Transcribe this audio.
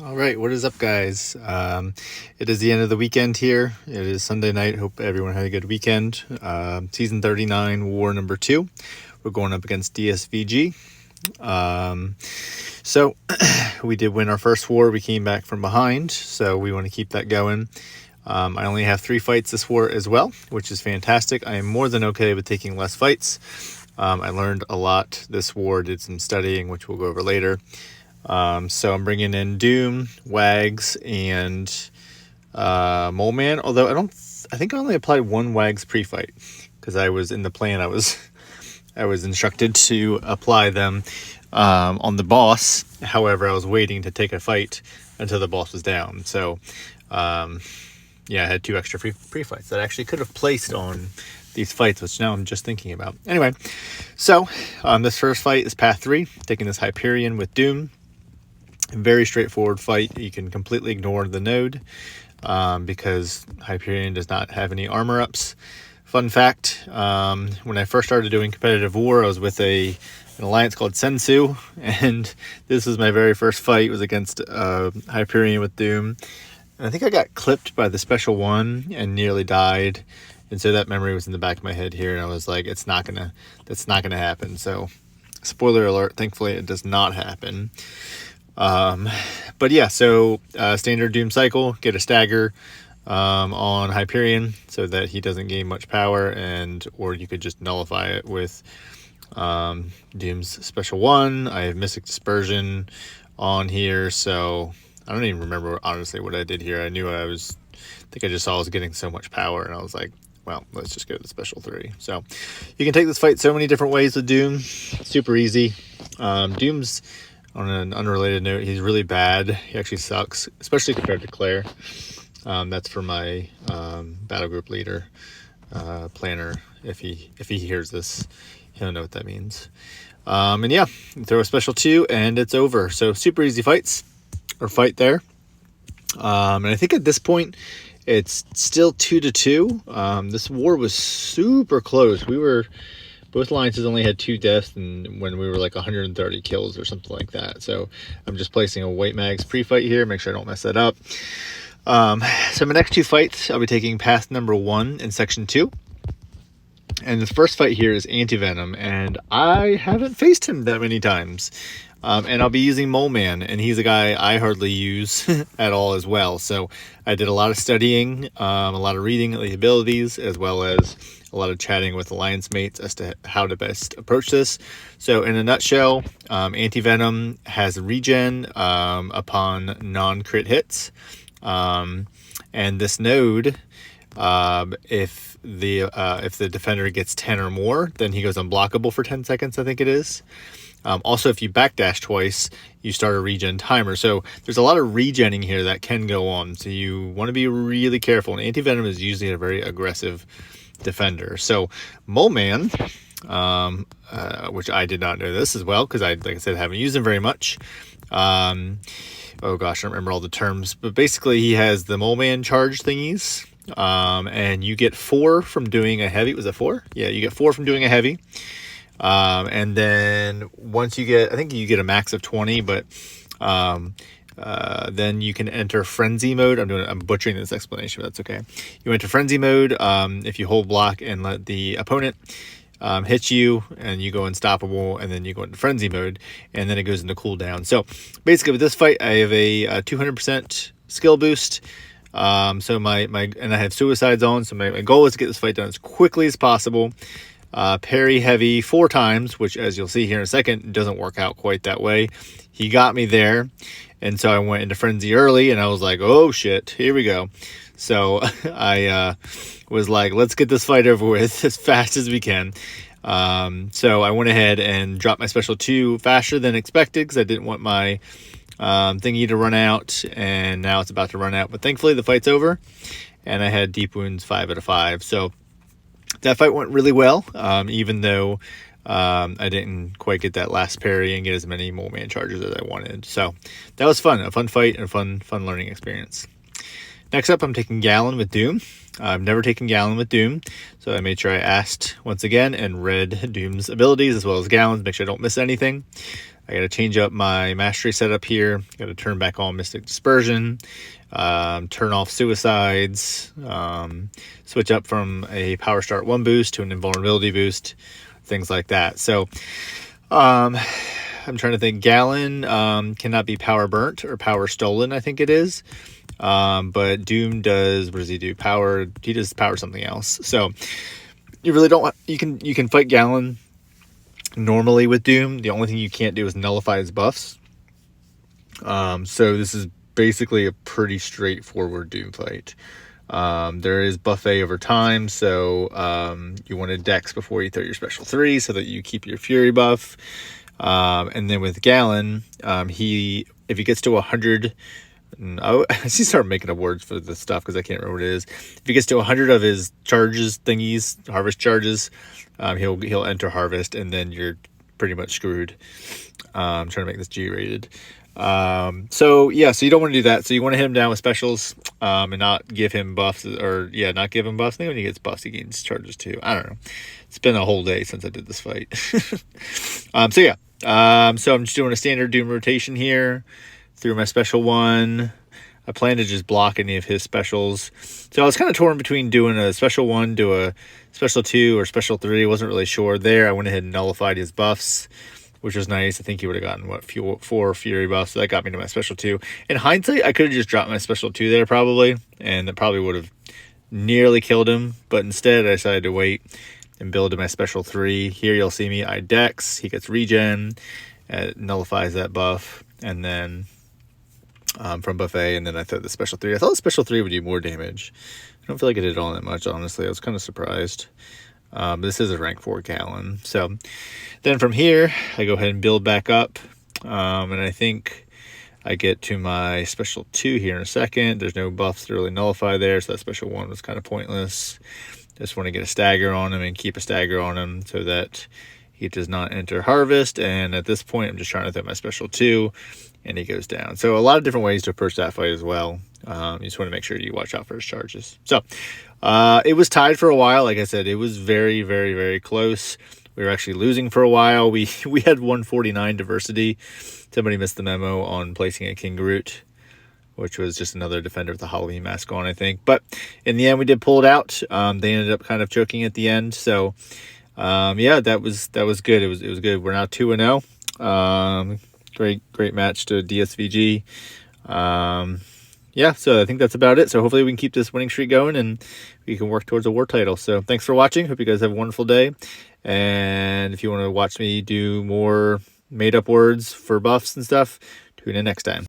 All right, what is up, guys? It is the end of the weekend here. It is Sunday night. Hope everyone had a good weekend. Season 39, War number 2. We're going up against DSVG. So we did win our first war. We came back from behind, so we want to keep that going. I only have 3 fights this war as well, which is fantastic. I am more than okay with taking less fights. I learned a lot this war, did some studying, which we'll go over later. So I'm bringing in Doom, Wags, and Mole Man. Although I think I only applied 1 Wags pre-fight because I was in the plan. I was instructed to apply them on the boss. However, I was waiting to take a fight until the boss was down. So yeah, I had 2 extra pre-fights that I actually could have placed on these fights, which now I'm just thinking about. Anyway, so this first fight is Path 3, taking this Hyperion with Doom. Very straightforward fight. You can completely ignore the node because Hyperion does not have any armor ups. Fun fact, when I first started doing competitive war, I was with an alliance called Sensu, and this was my very first fight. It was against Hyperion with Doom. And I think I got clipped by the special one and nearly died. And so that memory was in the back of my head here, and I was like, that's not gonna happen. So spoiler alert, thankfully it does not happen. But yeah, so standard Doom cycle, get a stagger on Hyperion so that he doesn't gain much power, or you could just nullify it with Doom's special 1. I have Mystic Dispersion on here, so I don't even remember honestly what I did here. I think I just saw I was getting so much power, and I was like, well, let's just go to the special 3. So you can take this fight so many different ways with Doom. Super easy. Doom's, on an unrelated note, he's really bad. He actually sucks, especially compared to Claire. That's for my battle group leader, planner. If he hears this, he'll know what that means. And yeah, throw a special 2 and it's over. So super easy fight there. And I think at this point, it's still 2-2. This war was super close. Both alliances only had 2 deaths, and when we were like 130 kills or something like that. So I'm just placing a White Mags pre-fight here, make sure I don't mess that up. So my next 2 fights, I'll be taking Path number 1 in Section 2. And the first fight here is Anti-Venom, and I haven't faced him that many times. And I'll be using Mole Man, and he's a guy I hardly use at all as well. So I did a lot of studying, a lot of reading the abilities, as well as a lot of chatting with alliance mates as to how to best approach this. So in a nutshell, Anti-Venom has regen upon non-crit hits. And this node, if the defender gets 10 or more, then he goes unblockable for 10 seconds, I think it is. Also, if you backdash twice, you start a regen timer. So there's a lot of regenning here that can go on. So you want to be really careful. And Anti-Venom is usually a very aggressive defender. So Mole Man, which I did not know this as well, because like I said, haven't used him very much. Oh gosh, I don't remember all the terms. But basically, he has the Mole Man charge thingies. And you get 4 from doing a heavy. Was it 4? Yeah, you get 4 from doing a heavy. And then once you get, I think you get a max of 20, but then you can enter frenzy mode. I'm butchering this explanation, but that's okay. You enter frenzy mode if you hold block and let the opponent hit you, and you go unstoppable, and then you go into frenzy mode, and then it goes into cooldown. So basically with this fight, I have a 200% skill boost. So and I have suicides on, so my goal is to get this fight done as quickly as possible. Parry heavy 4 times, which, as you'll see here in a second, doesn't work out quite that way. He got me there, and so I went into frenzy early, and I was like, oh shit, here we go. So I was like, let's get this fight over with as fast as we can. So I went ahead and dropped my special 2 faster than expected, because I didn't want my thingy to run out, and now it's about to run out. But thankfully the fight's over, and I had deep wounds 5 out of 5. So that fight went really well, even though I didn't quite get that last parry and get as many Mole Man charges as I wanted. So that was fun, a fun fight and a fun learning experience. Next up, I'm taking Gallon with Doom. I've never taken Gallon with Doom, so I made sure I asked once again and read Doom's abilities as well as Gallon's, make sure I don't miss anything. I got to change up my mastery setup here. Got to turn back on Mystic Dispersion, turn off Suicides, switch up from a Power Start 1 boost to an Invulnerability boost, things like that. So I'm trying to think. Gallon cannot be power burnt or power stolen, I think it is. But Doom does, what does he do? He does power something else. So you really don't, you can fight Gallon normally with Doom. The only thing you can't do is nullify his buffs. So this is basically a pretty straightforward Doom fight. There is buffet over time, so you want to dex before you throw your special 3 so that you keep your fury buff. And then with Gallon, if he gets to 100, I should start making up words for this stuff because I can't remember what it is. If he gets to 100 of his charges thingies, harvest charges, he'll enter harvest, and then you're pretty much screwed. I'm trying to make this G-rated. So you don't want to do that. So you want to hit him down with specials, and not give him buffs, not give him buffs. I think when he gets buffs, he gains charges too. I don't know. It's been a whole day since I did this fight. So I'm just doing a standard Doom rotation here through my special 1. I plan to just block any of his specials. So I was kind of torn between doing a special 1 to a special 2 or special 3. Wasn't really sure there. I went ahead and nullified his buffs, which was nice. I think he would have gotten 4 fury buffs. So that got me to my special 2. In hindsight, I could have just dropped my special 2 there probably, and that probably would have nearly killed him. But instead, I decided to wait and build to my special 3. Here you'll see me. I dex. He gets regen. It nullifies that buff, and then from buffet, and then I thought the special 3. I thought the special 3 would do more damage. I don't feel like it did all that much, honestly. I was kind of surprised. But this is a rank 4 Gallon. So then from here, I go ahead and build back up. And I think I get to my special 2 here in a second. There's no buffs to really nullify there, so that special 1 was kind of pointless. Just want to get a stagger on him and keep a stagger on him so that he does not enter harvest. And at this point, I'm just trying to throw my special 2, and he goes down. So a lot of different ways to approach that fight as well. You just want to make sure you watch out for his charges. So it was tied for a while. Like I said, it was very, very, very close. We were actually losing for a while. We had 149 diversity. Somebody missed the memo on placing a King Groot, which was just another defender with a Halloween mask on, I think. But in the end, we did pull it out. They ended up kind of choking at the end. So that was good. It was good. We're now 2-0. Great match to DSVG. So I think that's about it. So hopefully we can keep this winning streak going and we can work towards a war title. So thanks for watching. Hope you guys have a wonderful day. And if you want to watch me do more made up words for buffs and stuff, tune in next time.